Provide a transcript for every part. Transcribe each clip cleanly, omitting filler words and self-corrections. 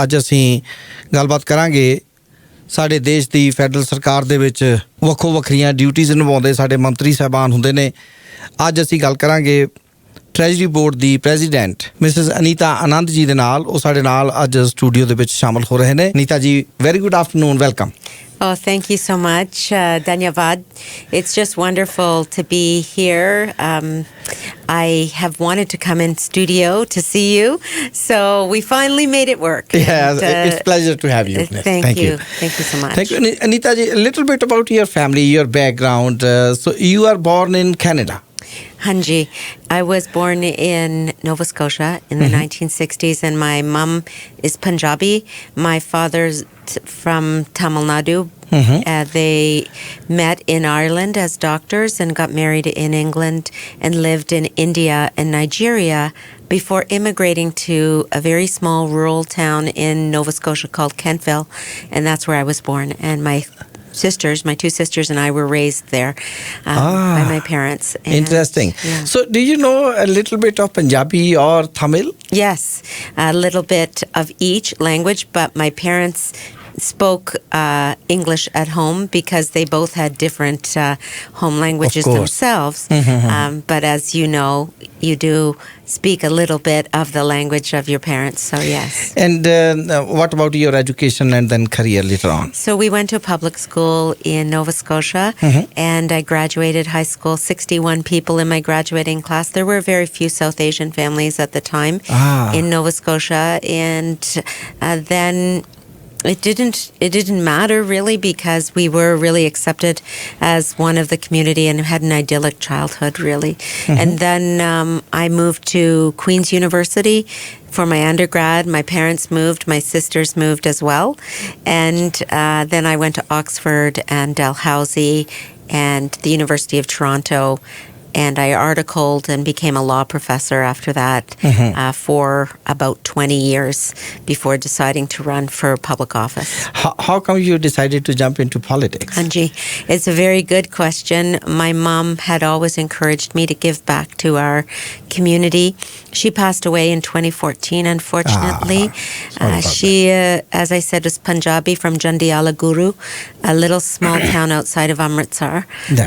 ਅੱਜ ਅਸੀਂ ਗੱਲਬਾਤ ਕਰਾਂਗੇ ਸਾਡੇ ਦੇਸ਼ ਦੀ ਫੈਡਰਲ ਸਰਕਾਰ ਦੇ ਵਿੱਚ ਵੱਖੋ ਵੱਖਰੀਆਂ ਡਿਊਟੀਜ਼ ਨਿਭਾਉਂਦੇ ਸਾਡੇ ਮੰਤਰੀ ਸਾਹਿਬਾਨ ਹੁੰਦੇ ਨੇ। ਅੱਜ ਅਸੀਂ ਗੱਲ ਕਰਾਂਗੇ ਟ੍ਰੈਜਰੀ ਬੋਰਡ ਦੀ ਪ੍ਰੈਜ਼ੀਡੈਂਟ ਮਿਸਿਸ ਅਨੀਤਾ ਆਨੰਦ ਜੀ ਦੇ ਨਾਲ। ਉਹ ਸਾਡੇ ਨਾਲ ਅੱਜ ਸਟੂਡੀਓ ਦੇ ਵਿੱਚ ਸ਼ਾਮਲ ਹੋ ਰਹੇ ਨੇ। Anita ji, very good afternoon, welcome. Oh, thank you so much, Dhanyavad. It's just wonderful to be here. I have wanted to come in studio to see you, so we finally made it work. Yeah, it's a pleasure to have you. Thank you. Thank you so much. Thank you. Anita ji, a little bit about your family, your background. So you are born in Canada. Hanji, I was born in Nova Scotia in the 1960s, and my mum is Punjabi. My father's from Tamil Nadu. They met in Ireland as doctors and got married in England and lived in India and Nigeria before immigrating to a very small rural town in Nova Scotia called Kentville, and that's where I was born. And my two sisters and I were raised there by my parents. And, interesting. Yeah. So do you know a little bit of Punjabi or Tamil? Yes, a little bit of each language, but my parents spoke English at home because they both had different home languages themselves. But as you know, you do speak a little bit of the language of your parents, so yes. And what about your education and then career later on? So we went to public school in Nova Scotia, and I graduated high school, 61 people in my graduating class. There were very few South Asian families at the time in Nova Scotia, and then it didn't matter really because we were really accepted as one of the community and had an idyllic childhood really. And then I moved to Queen's University for my undergrad. My parents moved, my sisters moved as well. And then I went to Oxford and Dalhousie and the University of Toronto. And I articled and became a law professor after that for about 20 years before deciding to run for public office. How come you decided to jump into politics? Anji, it's a very good question. My mom had always encouraged me to give back to our community. She passed away in 2014, unfortunately. She, as I said, was Punjabi from Jandiala Guru, a little small town outside of Amritsar.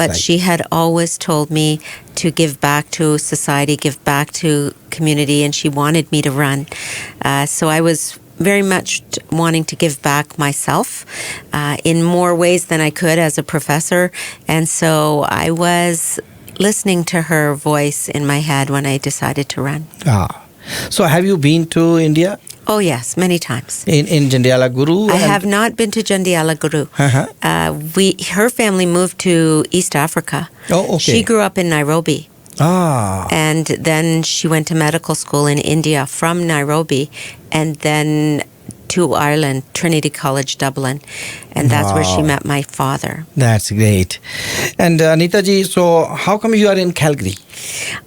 But she had always told me to give back to society, give back to community, and she wanted me to run. So I was very much wanting to give back myself in more ways than I could as a professor. And so I was listening to her voice in my head when I decided to run. So have you been to India? Oh, yes, many times. In Jandiala Guru? I have not been to Jandiala Guru. Her family moved to East Africa. Oh, okay. She grew up in Nairobi. And then she went to medical school in India from Nairobi, and then to Ireland, Trinity College, Dublin. And that's where she met my father. That's great. And Anita ji, so how come you are in Calgary?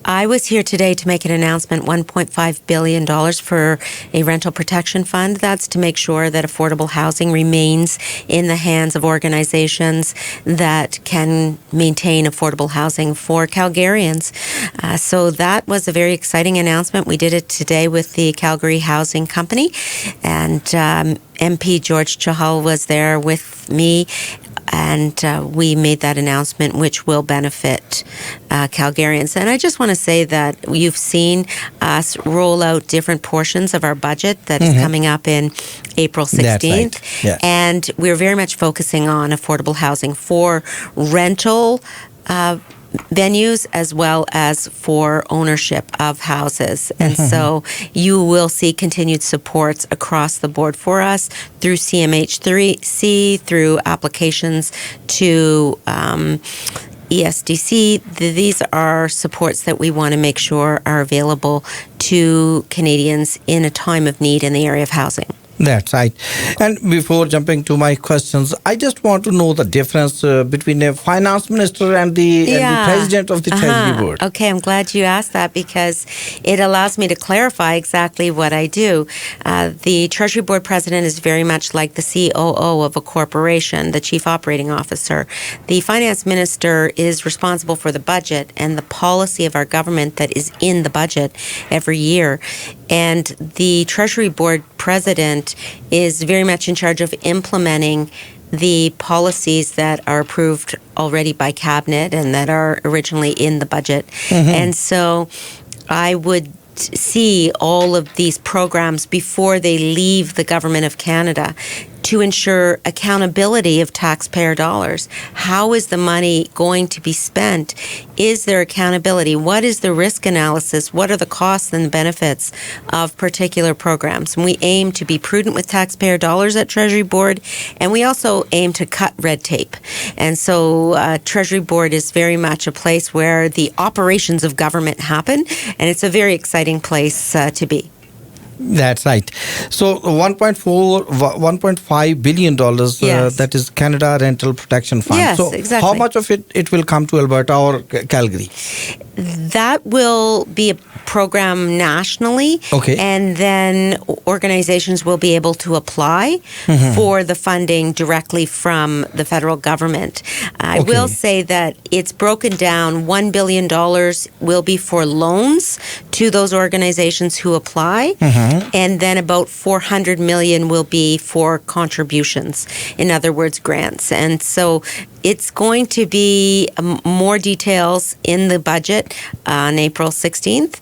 I was here today to make an announcement, $1.5 billion for a rental protection fund. That's to make sure that affordable housing remains in the hands of organizations that can maintain affordable housing for Calgarians. So that was a very exciting announcement. We did it today with the Calgary Housing Company, and MP George Chahal was there with me, and we made that announcement, which will benefit Calgarians. And I just want to say that you've seen us roll out different portions of our budget that is coming up in April 16th. Right. Yeah. And we're very much focusing on affordable housing for rental venues as well as for ownership of houses. And so you will see continued supports across the board for us through CMHC, through applications to ESDC. These are supports that we want to make sure are available to Canadians in a time of need in the area of housing. That's right. And before jumping to my questions, I just want to know the difference between a finance minister and the president of the Treasury Board. Okay, I'm glad you asked that because it allows me to clarify exactly what I do. The Treasury Board president is very much like the COO of a corporation, the chief operating officer. The finance minister is responsible for the budget and the policy of our government that is in the budget every year. And the Treasury Board president is very much in charge of implementing the policies that are approved already by cabinet and that are originally in the budget. And so I would see all of these programs before they leave the Government of Canada to ensure accountability of taxpayer dollars. How is the money going to be spent? Is there accountability? What is the risk analysis? What are the costs and the benefits of particular programs? And we aim to be prudent with taxpayer dollars at Treasury Board, and we also aim to cut red tape. And so Treasury Board is very much a place where the operations of government happen, and it's a very exciting place to be. That's right. So $1.5 billion, Yes. that is Canada Rental Protection Fund. Yes, so exactly. how much of it will come to Alberta or Calgary? That will be a program nationally, Okay. and then organizations will be able to apply for the funding directly from the federal government. I Okay. will say that it's broken down. $1 billion will be for loans to those organizations who apply, and then about $400 million will be for contributions, in other words, grants. And so it's going to be more details in the budget on April 16th.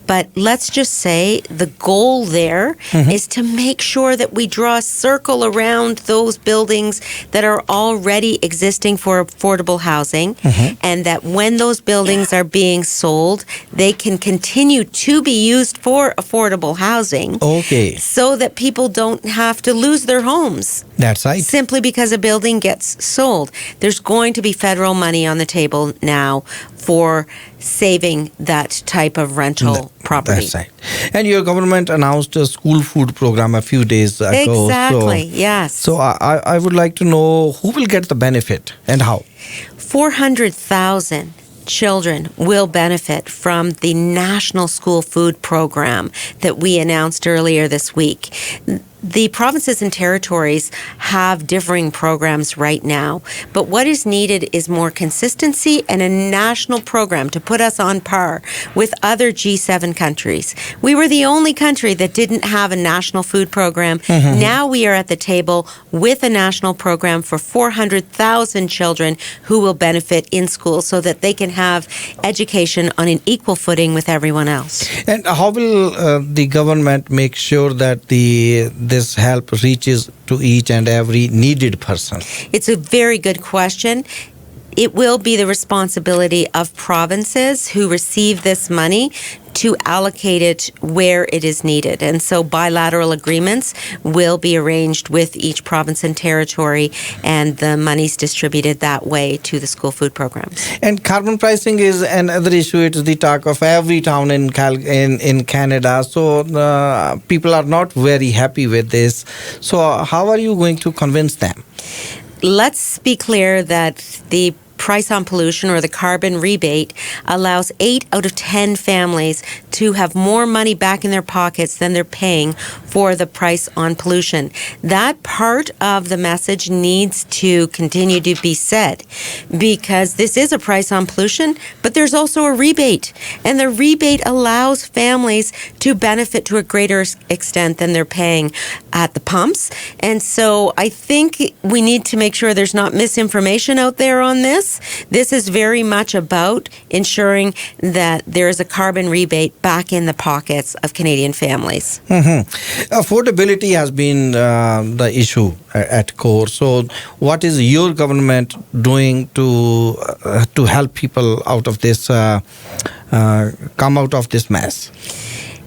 But let's just say the goal there is to make sure that we draw a circle around those buildings that are already existing for affordable housing, and that when those buildings are being sold, they can continue to be used for affordable housing. Okay. So that people don't have to lose their homes That's right. simply because a building gets sold. There's going to be federal money on the table now for saving that type of rental property. That's right. And your government announced a school food program a few days ago. Exactly, yes. So I would like to know who will get the benefit and how. 400,000 children will benefit from the National School Food Program that we announced earlier this week. The provinces and territories have differing programs right now, but what is needed is more consistency and a national program to put us on par with other G7 countries. We were the only country that didn't have a national food program. Now we are at the table with a national program for 400,000 children who will benefit in school so that they can have education on an equal footing with everyone else. And how will the government make sure that this help reaches to each and every needed person? It's a very good question. It will be the responsibility of provinces who receive this money to allocate it where it is needed. And so bilateral agreements will be arranged with each province and territory, and the money's distributed that way to the school food programs. And carbon pricing is another issue. It's the talk of every town in Canada. So people are not very happy with this. So how are you going to convince them? Let's be clear that the price on pollution, or the carbon rebate, allows 8 out of 10 families to have more money back in their pockets than they're paying for the price on pollution. That part of the message needs to continue to be said, because this is a price on pollution, but there's also a rebate. And the rebate allows families to benefit to a greater extent than they're paying at the pumps. And so I think we need to make sure there's not misinformation out there on this. This is very much about ensuring that there is a carbon rebate back in the pockets of Canadian families. Affordability has been the issue at core. So what is your government doing to help people out of this, come out of this mess?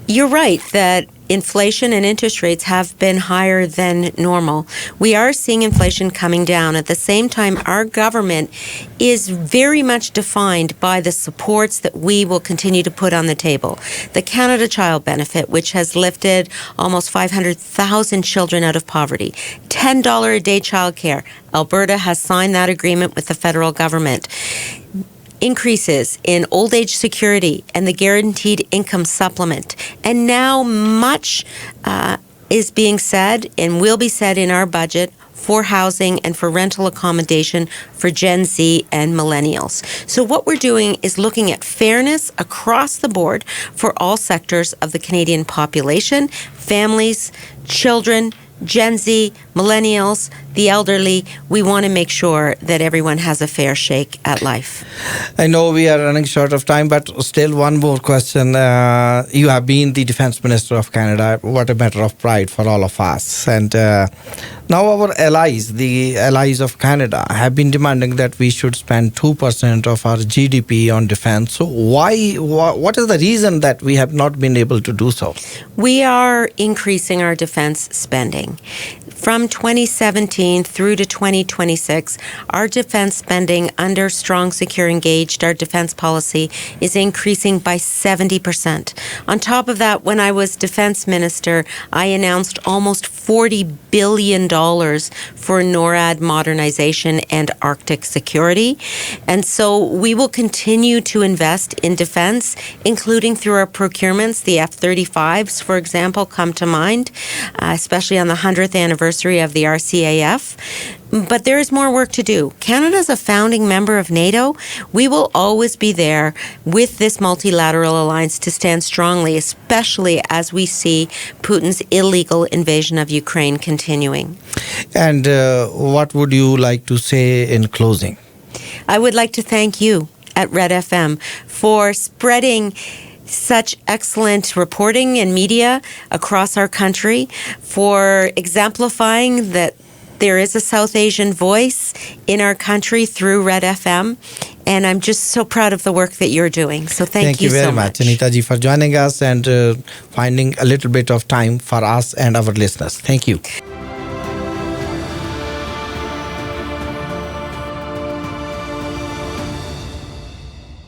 You're right that inflation and interest rates have been higher than normal. We are seeing inflation coming down. At the same time, our government is very much defined by the supports that we will continue to put on the table. The Canada Child Benefit, which has lifted almost 500,000 children out of poverty. $10 a day childcare. Alberta has signed that agreement with the federal government. Increases in old age security and the guaranteed income supplement. And now much is being said and will be said in our budget for housing and for rental accommodation for Gen Z and millennials. So what we're doing is looking at fairness across the board for all sectors of the Canadian population, families, children, Gen Z, millennials, the elderly. We want to make sure that everyone has a fair shake at life. I know we are running short of time, but still one more question. You have been the Defense Minister of Canada. What a matter of pride for all of us. And now our allies, the allies of Canada, have been demanding that we should spend 2% of our GDP on defense. So what is the reason that we have not been able to do so? We are increasing our defense spending. From 2017 through to 2026, our defense spending under Strong, Secure, Engaged, our defense policy, is increasing by 70%. On top of that, when I was defense minister, I announced almost $40 billion for NORAD modernization and Arctic security. And so we will continue to invest in defense, including through our procurements. The F-35s, for example, come to mind, especially on the 100th anniversary of the RCAF. But there is more work to do. Canada is a founding member of NATO. We will always be there with this multilateral alliance to stand strongly, especially as we see Putin's illegal invasion of Ukraine continuing. And what would you like to say in closing? I would like to thank you at Red FM for spreading such excellent reporting and media across our country, for exemplifying that there is a South Asian voice in our country through Red FM. And I'm just so proud of the work that you're doing. So thank you very so much, Anita ji, for joining us and finding a little bit of time for us and our listeners. Thank you.